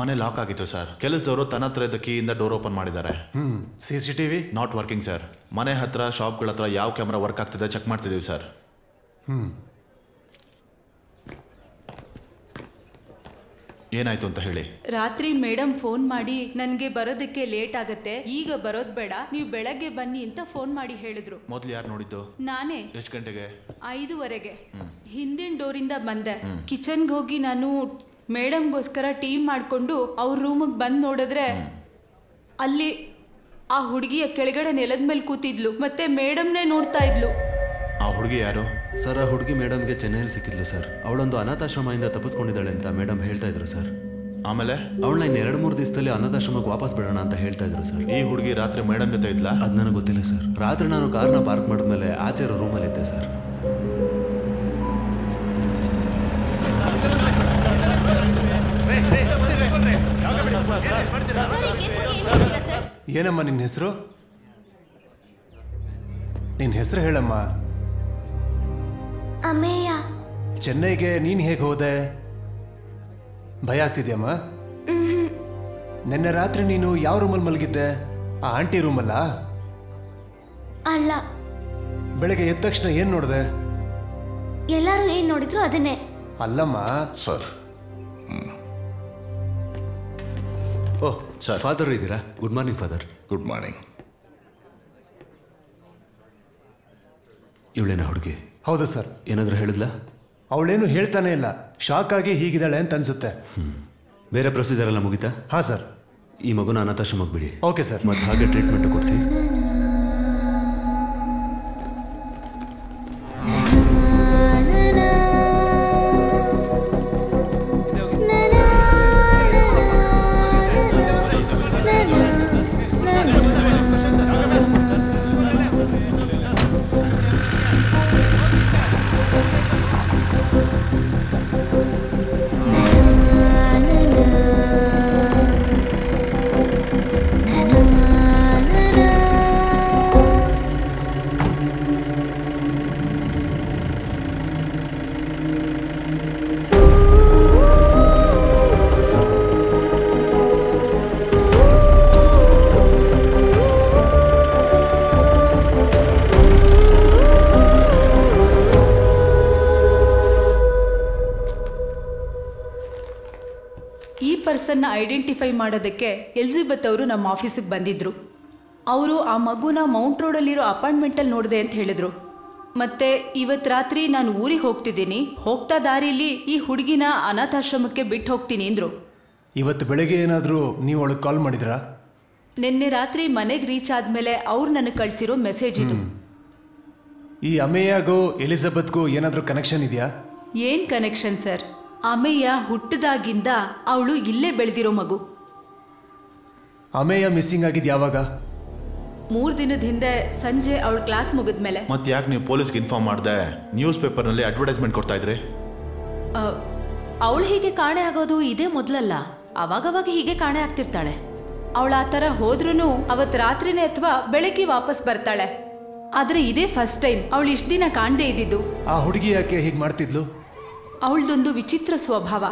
ಮನೆ ಲಾಕ್ ಆಗಿತ್ತು ಸರ್. ಕೆಲಸದವರು ತನ್ನ ಹತ್ರ ಇದ್ದ ಕೀಯಿಂದ ಡೋರ್ ಓಪನ್ ಮಾಡಿದ್ದಾರೆ. CCTV not working sir. ಮನೆ ಹತ್ರ ಶಾಪ್ಗಳ ಹತ್ರ ಯಾವ ಕ್ಯಾಮ್ರಾ ವರ್ಕ್ ಆಗ್ತಿದೆ ಚೆಕ್ ಮಾಡ್ತಿದ್ದೀವಿ ಸರ್. ಏನಾಯ್ತು ಅಂತ ಹೇಳಿ. ರಾತ್ರಿ ಮೇಡಮ್ ಫೋನ್ ಮಾಡಿ ನನಗೆ ಬರೋದಕ್ಕೆ ಲೇಟ್ ಆಗತ್ತೆ, ಈಗ ಬರೋದ್ ಬೇಡ, ನೀವು ಬೆಳಗ್ಗೆ ಬನ್ನಿ ಅಂತ ಫೋನ್ ಮಾಡಿ ಹೇಳಿದ್ರು. ಮೊದಲು ಯಾರು ನೋಡಿದ್ದು? ನಾನೇ. ಎಷ್ಟು ಗಂಟೆಗೆ? 5:30. ಹಿಂದಿನ ಡೋರಿಂದ ಬಂದೆ. ಕಿಚನ್ಗೆ ಹೋಗಿ ನಾನು ಮೇಡಮ್ಗೋಸ್ಕರ ಟೀ ಮಾಡಿಕೊಂಡು ಅವ್ರ ರೂಮಿಗೆ ಬಂದು ನೋಡಿದ್ರೆ ಅಲ್ಲಿ ಆ ಹುಡುಗಿಯ ಕೆಳಗಡೆ ನೆಲದ ಮೇಲೆ ಕೂತಿದ್ಲು, ಮತ್ತೆ ಮೇಡಮ್ನೇ ನೋಡ್ತಾ ಇದ್ಲು. ಆ ಹುಡುಗಿ ಯಾರು ಸರ್? ಆ ಹುಡುಗಿ ಮೇಡಮ್ಗೆ ಚೆನ್ನೈಯಲ್ಲಿ ಸಿಕ್ಕಿದ್ಲು ಸರ್. ಅವಳೊಂದು ಅನಾಥಾಶ್ರಮದಿಂದ ತಪ್ಪಿಸ್ಕೊಂಡಿದ್ದಾಳೆ ಅಂತ ಮೇಡಮ್ ಹೇಳ್ತಾ ಇದ್ರು ಸರ್. ಆಮೇಲೆ ಅವಳನ್ನ ಇನ್ನು 2-3 ದಿವಸದಲ್ಲಿ ಅನಾಥಾಶ್ರಮಕ್ಕೆ ವಾಪಸ್ ಬಿಡೋಣ ಅಂತ ಹೇಳ್ತಾ ಇದ್ರು ಸರ್. ಈ ಹುಡುಗಿ ರಾತ್ರಿ ಮೇಡಮ್ ಜೊತೆ ಇದ್ಲಾ? ಅದು ನನಗೆ ಗೊತ್ತಿಲ್ಲ ಸರ್. ರಾತ್ರಿ ನಾನು ಕಾರ್ನ ಪಾರ್ಕ್ ಮಾಡಿದ್ಮೇಲೆ ಆಚೆ ಇರೋ ರೂಮಲ್ಲಿ ಇದ್ದೆ ಸರ್. ಏನಮ್ಮ ನಿನ್ನ ಹೆಸರು? ನಿನ್ನ ಹೆಸರು ಹೇಳಮ್ಮ. ಅಮೇಯ. ಚೆನ್ನೈಗೆ ನೀನು ಹೇಗೆ ಹೋದೆ? ಭಯ ಆಗ್ತಿದ್ಯಮ್ಮ? ನಿನ್ನೆ ರಾತ್ರಿ ನೀನು ಯಾವ ರೂಮಲ್ಲಿ ಮಲಗಿದ್ದೆ? ಆ ಆಂಟಿ ರೂಮಲ್ಲ? ಅಲ್ಲ. ಬೆಳಗ್ಗೆ ಎದ್ದ ತಕ್ಷಣ ಏನು ನೋಡಿದೆ? ಎಲ್ಲರೂ ಏನು ನೋಡಿದ್ರು ಅದನ್ನೇ. ಅಲ್ಲಮ್ಮ ಸರ್. ಓಹ್ ಸರ್, ಫಾದರ್ ಇದ್ದೀರಾ? Good morning father. Good morning. ಇವಳೇನ ಹುಡುಗಿ? ಹೌದು ಸರ್. ಏನಾದರೂ ಹೇಳಿದ್ಲಾ? ಅವಳೇನು ಹೇಳ್ತಾನೆ ಇಲ್ಲ, ಶಾಕ್ ಆಗಿ ಹೀಗಿದ್ದಾಳೆ ಅಂತ ಅನ್ಸುತ್ತೆ. ಬೇರೆ ಪ್ರೊಸೀಜರ್ ಎಲ್ಲ ಮುಗಿತಾ? ಹಾಂ ಸರ್. ಈ ಮಗುನ ಅನಾಥಾಶ್ರಮಕ್ಕೆ ಬಿಡಿ. Okay sir. ಮತ್ತೆ ಹಾಗೆ ಟ್ರೀಟ್ಮೆಂಟ್ ಕೊಡ್ಸಿ. ಐಡೆಂಟಿಫೈ ಮಾಡೋದಕ್ಕೆ ಎಲಿಜಬೆತ್ ಅವರು ನಮ್ಮ ಆಫೀಸಿಗೆ ಬಂದಿದ್ರು. ಅವರು ಆ ಮಗುನ ಮೌಂಟ್ ರೋಡಲ್ಲಿರೋ ಅಪಾರ್ಟ್ಮೆಂಟಲ್ಲಿ ನೋಡಿದೆ ಅಂತ ಹೇಳಿದ್ರು. ಮತ್ತೆ ಇವತ್ತು ರಾತ್ರಿ ನಾನು ಊರಿಗೆ ಹೋಗ್ತಿದ್ದೀನಿ, ಹೋಗ್ತಾ ದಾರಿಲಿ ಈ ಹುಡುಗಿನ ಅನಾಥಾಶ್ರಮಕ್ಕೆ ಬಿಟ್ಟು ಹೋಗ್ತೀನಿ ಅಂದರು. ಇವತ್ತು ಬೆಳಗ್ಗೆ ಏನಾದರೂ ನೀವು ಅವಳಿಗೆ ಕಾಲ್ ಮಾಡಿದ್ರಾ? ನಿನ್ನೆ ರಾತ್ರಿ ಮನೆಗೆ ರೀಚ್ ಆದಮೇಲೆ ಅವ್ರು ನನಗೆ ಕಳಿಸಿರೋ ಮೆಸೇಜ್ ಇದು. ಈ ಅಮೇಯಾಗೂ ಎಲಿಜಬೆತ್ಗೂ ಏನಾದರೂ ಕನೆಕ್ಷನ್ ಇದೆಯಾ? ಏನು ಕನೆಕ್ಷನ್ ಸರ್? ಅಮೇಯ ಹುಟ್ಟಿದಾಗಿಂದ ಅವಳು ಇಲ್ಲೇ ಬೆಳೆದಿರೋ ಮಗು. ಅಮೇಯ ಮಿಸ್ಸಿಂಗ್ ಆಗಿದ್ದು ಯಾವಾಗ? 3 ದಿನದ ಹಿಂದೆ ಸಂಜೆ ಅವಳ ಕ್ಲಾಸ್ ಮುಗಿದ್ಮೇಲೆ. ಮತ್ತೆ ಯಾಕೆ ನೀವು ಪೊಲೀಸ್ಗೆ ಇನ್ಫಾರ್ಮ್ ಮಾಡಿದೆ? ನ್ಯೂಸ್ ಪೇಪರ್ನಲ್ಲಿ ಅಡ್ವರ್ಟೈಸ್ಮೆಂಟ್ ಕೊಡ್ತಾ ಇದ್ರಿ. ಅವಳು ಹೀಗೆ ಕಾಣೆ ಆಗೋದು ಇದೇ ಮೊದಲಲ್ಲ, ಅವಾಗವಾಗ ಹೀಗೆ ಕಾಣೆ ಆಗ್ತಿರ್ತಾಳೆ. ಅವಳು ಆ ಥರ ಹೋದ್ರೂ ಅವತ್ತು ರಾತ್ರಿನೇ ಅಥವಾ ಬೆಳಗ್ಗೆ ವಾಪಸ್ ಬರ್ತಾಳೆ. ಆದರೆ ಇದೇ ಫಸ್ಟ್ ಟೈಮ್ ಅವಳು ಇಷ್ಟು ದಿನ ಕಾಣದೇ ಇದ್ದಿದ್ದು. ಆ ಹುಡುಗಿ ಯಾಕೆ ಹೀಗೆ ಮಾಡ್ತಿದ್ಲು? ಅವಳದೊಂದು ವಿಚಿತ್ರ ಸ್ವಭಾವ.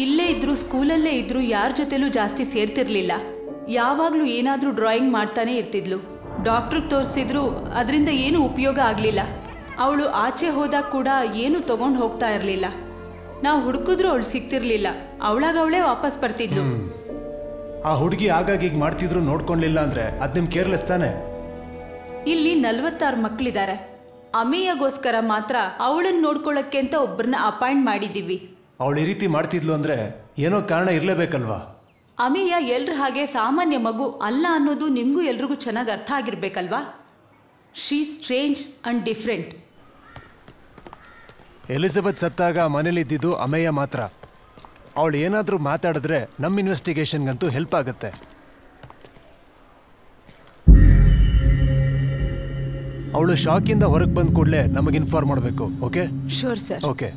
ಇಲ್ಲೇ ಇದ್ರೂ ಸ್ಕೂಲಲ್ಲೇ ಇದ್ರೂ ಯಾರ ಜೊತೆಲೂ ಜಾಸ್ತಿ ಸೇರ್ತಿರ್ಲಿಲ್ಲ. ಯಾವಾಗಲೂ ಏನಾದರೂ ಡ್ರಾಯಿಂಗ್ ಮಾಡ್ತಾನೆ ಇರ್ತಿದ್ಲು. ಡಾಕ್ಟ್ರಿಗೆ ತೋರಿಸಿದ್ರು ಅದರಿಂದ ಏನೂ ಉಪಯೋಗ ಆಗಲಿಲ್ಲ. ಅವಳು ಆಚೆ ಹೋದಾಗ ಕೂಡ ಏನೂ ತೊಗೊಂಡು ಹೋಗ್ತಾ ಇರಲಿಲ್ಲ. ನಾವು ಹುಡುಕಿದ್ರೂ ಅವಳು ಸಿಗ್ತಿರ್ಲಿಲ್ಲ. ಅವಳಾಗವಳೇ ವಾಪಸ್ ಬರ್ತಿದ್ಲು. ಆ ಹುಡುಗಿ ಆಗಾಗ ಈಗ ಮಾಡ್ತಿದ್ರು ನೋಡ್ಕೊಳ್ಳಿಲ್ಲ ಅಂದರೆ ಅದು ನಿಮ್ಮ ಕೇರ್ಲೆಸ್ ತಾನೆ? ಇಲ್ಲಿ 46 ಮಕ್ಕಳಿದ್ದಾರೆ. ಅಮೇಯಗೋಸ್ಕರ ಮಾತ್ರ ಅವಳನ್ನು ನೋಡ್ಕೊಳ್ಳೋಕ್ಕೆ ಅಂತ ಒಬ್ಬರನ್ನ ಅಪಾಯಿಂಟ್ ಮಾಡಿದ್ದೀವಿ. ಅವಳು ಈ ರೀತಿ ಮಾಡ್ತಿದ್ಲು ಅಂದರೆ ಏನೋ ಕಾರಣ ಇರಲೇಬೇಕಲ್ವಾ? ಅಮೇಯ ಎಲ್ರ ಹಾಗೆ ಸಾಮಾನ್ಯ ಮಗು ಅಲ್ಲ ಅನ್ನೋದು ನಿಮಗೂ ಎಲ್ರಿಗೂ ಚೆನ್ನಾಗಿ ಅರ್ಥ ಆಗಿರ್ಬೇಕಲ್ವಾ? ಶೀ ಸ್ಟ್ರೇಂಜ್ ಅಂಡ್ ಡಿಫ್ರೆಂಟ್. ಎಲಿಜಬೆತ್ ಸತ್ತಾಗ ಮನೇಲಿದ್ದಿದ್ದು ಅಮೇಯ ಮಾತ್ರ. ಅವಳು ಏನಾದರೂ ಮಾತಾಡಿದ್ರೆ ನಮ್ಮ ಇನ್ವೆಸ್ಟಿಗೇಷನ್ಗಂತೂ ಹೆಲ್ಪ್ ಆಗುತ್ತೆ. ಅವಳು ಶಾಕಿಂದ ಹೊರಗೆ ಬಂದ ಕೂಡಲೇ ನಮಗೆ ಇನ್ಫಾರ್ಮ್ ಮಾಡಬೇಕು. ಓಕೆ? Sure sir. ಓಕೆ.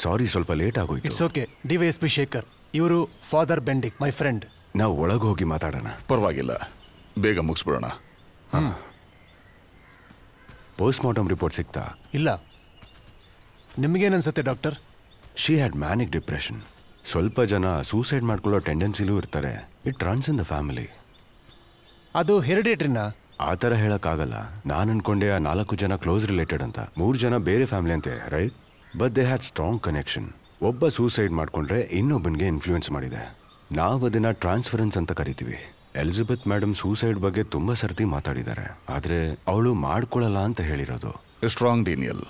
ಸಾರಿ, ಸ್ವಲ್ಪ ಲೇಟ್ ಆಗೋಯ್ತು. It's okay. DYSP ಶೇಖರ್, ಇವರು ಫಾದರ್ ಬೆಂಡಿಕ್, ಮೈ ಫ್ರೆಂಡ್. ನಾವು ಒಳಗೆ ಹೋಗಿ ಮಾತಾಡೋಣ. ಪರವಾಗಿಲ್ಲ, ಬೇಗ ಮುಗಿಸ್ಬಿಡೋಣ. ಪೋಸ್ಟ್ ಮಾರ್ಟಮ್ ರಿಪೋರ್ಟ್ ಸಿಗ್ತಾ? ಇಲ್ಲ. ನಿಮಗೇನನ್ಸುತ್ತೆ doctor? She had manic depression. ಸ್ವಲ್ಪ ಜನ ಸೂಸೈಡ್ ಮಾಡ್ಕೊಳ್ಳೋ ಟೆಂಡೆನ್ಸಿಲೂ ಇರ್ತಾರೆ. It runs in the family. ಅದು ಹೆರಿಡೇಟ್ರಿನಾ? ಆ ಥರ ಹೇಳೋಕ್ಕಾಗಲ್ಲ. ನಾನು ಅನ್ಕೊಂಡೆ ಆ 4 ಜನ ಕ್ಲೋಸ್ ರಿಲೇಟೆಡ್ ಅಂತ. 3 ಜನ ಬೇರೆ ಫ್ಯಾಮಿಲಿ ಅಂತೆ, right? But they had strong connection. ಒಬ್ಬ ಸೂಸೈಡ್ ಮಾಡಿಕೊಂಡ್ರೆ ಇನ್ನೊಬ್ಬನಿಗೆ ಇನ್ಫ್ಲೂಯೆನ್ಸ್ ಮಾಡಿದೆ. ನಾವು ಅದನ್ನು ಟ್ರಾನ್ಸ್ಫರೆನ್ಸ್ ಅಂತ ಕರಿತೀವಿ. ಎಲಿಜಬೆತ್ ಮೇಡಮ್ ಸೂಸೈಡ್ ಬಗ್ಗೆ ತುಂಬ ಸರ್ತಿ ಮಾತಾಡಿದ್ದಾರೆ, ಆದರೆ ಅವಳು ಮಾಡ್ಕೊಳ್ಳಲ್ಲ ಅಂತ ಹೇಳಿರೋದು. ಸ್ಟ್ರಾಂಗ್ ಡೀನಿಯಲ್.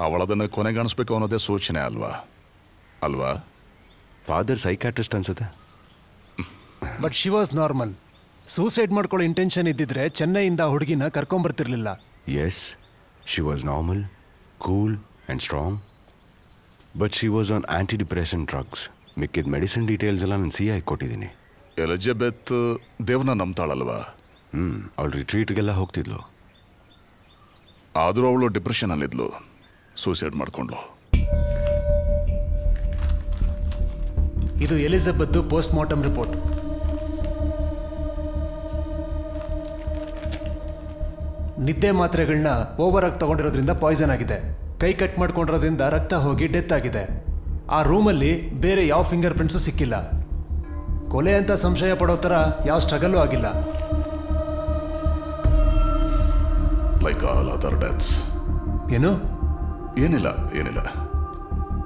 ಅವಳದನ್ನು ಕೊನೆಗಾಣಿಸ್ಬೇಕು ಅನ್ನೋದೇ ಸೂಚನೆ ಅಲ್ವಾ? ಫಾದರ್ ಸೈಕ್ಯಾಟ್ರಿಸ್ಟ್ ಅನ್ಸುತ್ತೆ. But she was normal. Suicide ಮಾಡ್ಕೊಳ್ಳೋ ಇಂಟೆನ್ಷನ್ ಇದ್ದಿದ್ರೆ ಚೆನ್ನೈಯಿಂದ ಹುಡುಗಿನ ಕರ್ಕೊಂಬರ್ತಿರ್ಲಿಲ್ಲ. Yes, she was normal, cool and strong. But she was on anti depression drugs. ಮಿಕ್ಕಿದ ಮೆಡಿಸಿನ್ ಡೀಟೇಲ್ಸ್ ಎಲ್ಲ ನಾನು CI ಕೊಟ್ಟಿದ್ದೀನಿ. ಎಲಿಜಬೆತ್ ದೇವ್ರನ್ನ ನಂಬ್ತಾಳಲ್ವಾ? ಅವಳು ರಿಟ್ರೀಟ್ಗೆಲ್ಲ ಹೋಗ್ತಿದ್ಲು. ಆದರೂ ಅವಳು ಡಿಪ್ರೆಷನಲ್ಲಿದ್ಲು, ಸೂಸೈಡ್ ಮಾಡಿಕೊಂಡ್ಲು. ಇದು ಎಲಿಜಬೆತ್ ಪೋಸ್ಟ್ ಮಾರ್ಟಮ್ ರಿಪೋರ್ಟ್. ನಿದ್ದೆ ಮಾತ್ರೆಗಳನ್ನ ಓವರ್ ಆಗಿ ತಗೊಂಡಿರೋದ್ರಿಂದ ಪಾಯ್ಸನ್ ಆಗಿದೆ. ಕೈ ಕಟ್ ಮಾಡ್ಕೊಂಡಿರೋದ್ರಿಂದ ರಕ್ತ ಹೋಗಿ ಡೆತ್ ಆಗಿದೆ. ಆ ರೂಮಲ್ಲಿ ಬೇರೆ ಯಾವ ಫಿಂಗರ್ ಪ್ರಿಂಟ್ಸು ಸಿಕ್ಕಿಲ್ಲ. ಕೊಲೆ ಅಂತ ಸಂಶಯ ಪಡೋ ಥರ ಯಾವ ಸ್ಟ್ರಗಲ್ಲೂ ಆಗಿಲ್ಲ. Like all other deaths. ಏನು? ಏನಿಲ್ಲ.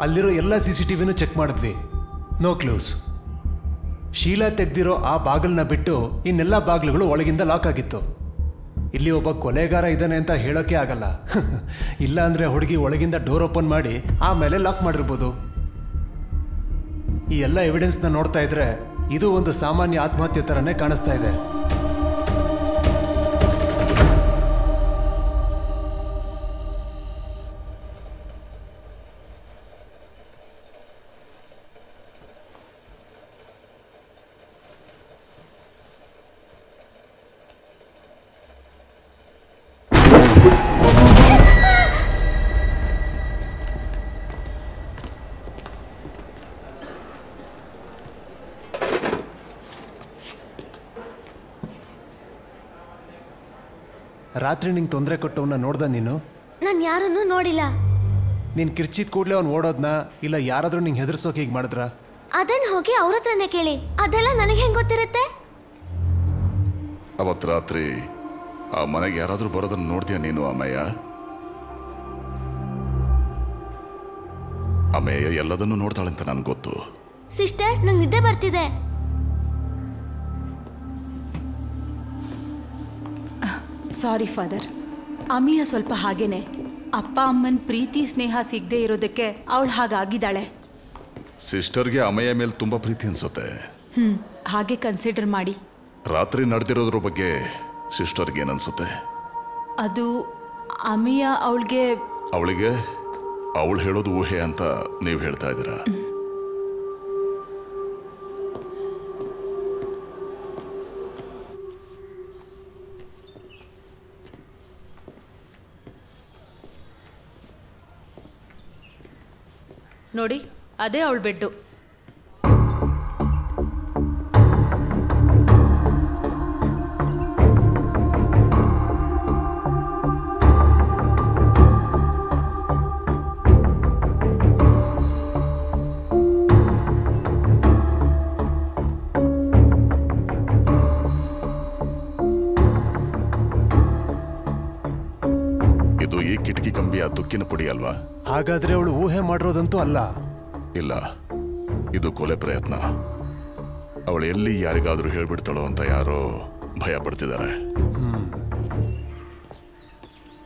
ಅಲ್ಲಿರೋ ಎಲ್ಲ CCTVನೂ ಚೆಕ್ ಮಾಡಿದ್ವಿ, ನೋ ಕ್ಲೂಸ್. ಶೀಲಾ ತೆಗ್ದಿರೋ ಆ ಬಾಗಿಲನ್ನ ಬಿಟ್ಟು ಇನ್ನೆಲ್ಲ ಬಾಗಿಲುಗಳು ಒಳಗಿಂದ ಲಾಕ್ ಆಗಿತ್ತು. ಇಲ್ಲಿ ಒಬ್ಬ ಕೊಲೆಗಾರ ಇದ್ದಾನೆ ಅಂತ ಹೇಳೋಕೆ ಆಗಲ್ಲ. ಇಲ್ಲ ಅಂದರೆ ಹುಡುಗಿ ಒಳಗಿಂದ ಡೋರ್ ಓಪನ್ ಮಾಡಿ ಆಮೇಲೆ ಲಾಕ್ ಮಾಡಿರ್ಬೋದು. ಈ ಎಲ್ಲ ಎವಿಡೆನ್ಸ್ನ ನೋಡ್ತಾ ಇದ್ರೆ ಇದು ಒಂದು ಸಾಮಾನ್ಯ ಆತ್ಮಹತ್ಯೆ ಥರನೇ ಕಾಣಿಸ್ತಾ ಇದೆ. ರಾತ್ರಿ ನಿಂಗೆ ತೊಂದರೆ ಕೊಟ್ಟವನ್ನ ನೋಡ್ದ ನೀನು? ನಾನು ಯಾರನ್ನೂ ನೋಡಿಲ್ಲ. ನೀನು ಕಿರ್ಚಿದ ಕೂಡಲೇ ಅವ್ನು ಓಡೋದ್ನ, ಇಲ್ಲ ಯಾರಾದರೂ ನಿಂಗೆ ಹೆದರ್ಸೋಕೆ ಹೀಗೆ ಮಾಡಿದ್ರ? ಅದನ್ನ ಹೋಗಿ ಅವ್ರ ಹತ್ರನೇ ಕೇಳಿ. ಅದೆಲ್ಲ ನನಗೆ ಹೆಂಗೆ ಗೊತ್ತಿರುತ್ತೆ? ಅವತ್ತು ರಾತ್ರಿ ಆ ಮನೆಗೆ ಯಾರಾದರೂ ಬರೋದನ್ನು ನೋಡ್ತೀಯ ನೀನು? ಅಮೇಯ ಎಲ್ಲದನ್ನು ನೋಡ್ತಾಳೆ ಅಂತ ನನಗೆ ಗೊತ್ತು. ಸಿಸ್ಟರ್, ನಂಗೆ ನಿದ್ದೆ ಬರ್ತಿದೆ. ಸಾರಿ ಫಾದರ್. ಅಮಿಯ ಸ್ವಲ್ಪ ಹಾಗೇನೆ. ಅಪ್ಪ ಅಮ್ಮನ ಪ್ರೀತಿ ಸ್ನೇಹ ಸಿಗದೆ ಇರೋದಕ್ಕೆ ಅವಳು ಹಾಗಾಗಿದ್ದಾಳೆ. ಸಿಸ್ಟರ್ಗೆ ಅಮೆಯ ಮೇಲೆ ತುಂಬ ಪ್ರೀತಿ ಅನ್ಸುತ್ತೆ. ಹಾಗೆ ಕನ್ಸಿಡರ್ ಮಾಡಿ. ರಾತ್ರಿ ನಡೆದಿರೋದ್ರ ಬಗ್ಗೆ ಸಿಸ್ಟರ್ಗೆ ಏನನ್ಸುತ್ತೆ? ಅದು ಅಮಿಯ ಅವಳಿಗೆ ಅವಳು ಹೇಳೋದು ಊಹೆ ಅಂತ ನೀವು ಹೇಳ್ತಾ ಇದ್ದೀರಾ? ನೋಡಿ, ಅದೇ ಅವಳ ಬೆಡ್ಡು. ಇದು ಈ ಕಿಟಕಿ ಕಂಬಿಯ ತುಕ್ಕಿನ ಪುಡಿ ಅಲ್ವಾ? ಹಾಗಾದ್ರೆ ಅವಳು ಊಹೆ ಮಾಡಿರೋದಂತೂ ಅಲ್ಲ. ಇಲ್ಲ, ಇದು ಕೊಲೆ ಪ್ರಯತ್ನ. ಅವಳು ಎಲ್ಲಿ ಯಾರಿಗಾದ್ರೂ ಹೇಳ್ಬಿಡ್ತಾಳೋ ಅಂತ ಯಾರೋ ಭಯ ಪಡ್ತಿದ್ದಾರೆ.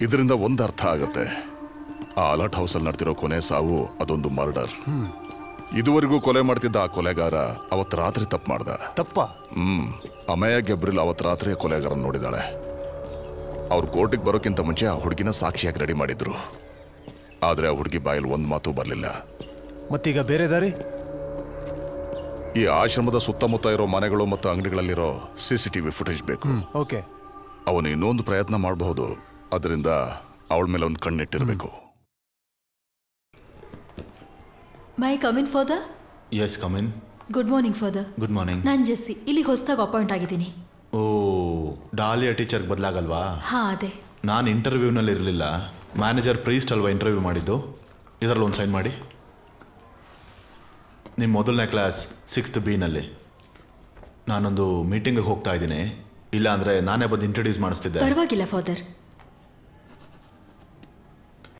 ಇದರಿಂದ ಒಂದು ಅರ್ಥ ಆಗತ್ತೆ, ಆ ಅಲರ್ಟ್ ಹೌಸಲ್ಲಿ ನಡೆದಿರೋ ಕೊನೆ ಸಾವು ಅದೊಂದು ಮರ್ಡರ್. ಇದುವರೆಗೂ ಕೊಲೆ ಮಾಡ್ತಿದ್ದ ಆ ಕೊಲೆಗಾರ ಅವತ್ತು ರಾತ್ರಿ ತಪ್ಪು ಮಾಡ್ದ. ತಪ್ಪ? ಅಮೇಯ ಗೆಬ್ರಿಲ್ ಅವತ್ತು ರಾತ್ರಿ ಕೊಲೆಗಾರನ್ ನೋಡಿದಾಳೆ. ಅವ್ರು ಕೋರ್ಟಿಗೆ ಬರೋಕ್ಕಿಂತ ಮುಂಚೆ ಆ ಹುಡುಗಿನ ಸಾಕ್ಷಿಯಾಗಿ ರೆಡಿ ಮಾಡಿದ್ರು. ಆದರೆ ಆ ಹುಡುಗಿ ಬಾಯಲ್ಲಿ ಒಂದು ಮಾತು ಬರಲಿಲ್ಲ. ಮತ್ತೀಗ ಬೇರೆ ದಾರಿ? ಈ ಆಶ್ರಮದ ಸುತ್ತಮುತ್ತ ಇರೋ ಮನೆಗಳು ಮತ್ತು ಅಂಗಡಿಗಳಲ್ಲಿರೋ CCTV ಫುಟೇಜ್ ಬೇಕು. ಓಕೆ. ಅವನು ಇನ್ನೊಂದು ಪ್ರಯತ್ನ ಮಾಡಬಹುದು. ಅದರಿಂದ ಅವಳ ಮೇಲೆ ಒಂದು ಕಣ್ಣಿಟ್ಟಿರಬೇಕು. May come in father? Yes come in. Good morning father. Good morning. ನಾನು ಜೆಸ್ಸಿ, ಇಲ್ಲಿ ಹೊಸದಾಗಿ ಅಪಾಯಿಂಟ್ ಆಗಿದ್ದೀನಿ. ಓ, ಡಾಲಿಯಾ ಟೀಚರ್ಗೆ ಬದಲಾಗಲ್ವಾ? ಹಾಂ ಅದೇ. ನಾನು ಇಂಟರ್ವ್ಯೂನಲ್ಲಿ ಇರಲಿಲ್ಲ. ಮ್ಯಾನೇಜರ್ ಪ್ರೀಸ್ಟ್ ಅಲ್ವಾ ಇಂಟರ್ವ್ಯೂ ಮಾಡಿದ್ದು. ಇದರಲ್ಲಿ ಒಂದು ಸೈನ್ ಮಾಡಿ. ನಿಮ್ಮ ಮೊದಲನೇ ಕ್ಲಾಸ್ 6th B-ನಲ್ಲಿ. ನಾನೊಂದು ಮೀಟಿಂಗಿಗೆ ಹೋಗ್ತಾ ಇದ್ದೀನಿ. ಇಲ್ಲ ಅಂದರೆ ನಾನೇ ಬಂದು ಇಂಟ್ರೊಡ್ಯೂಸ್ ಮಾಡಿಸ್ತಿದ್ದೆ. ಪರವಾಗಿಲ್ಲ ಫಾದರ್.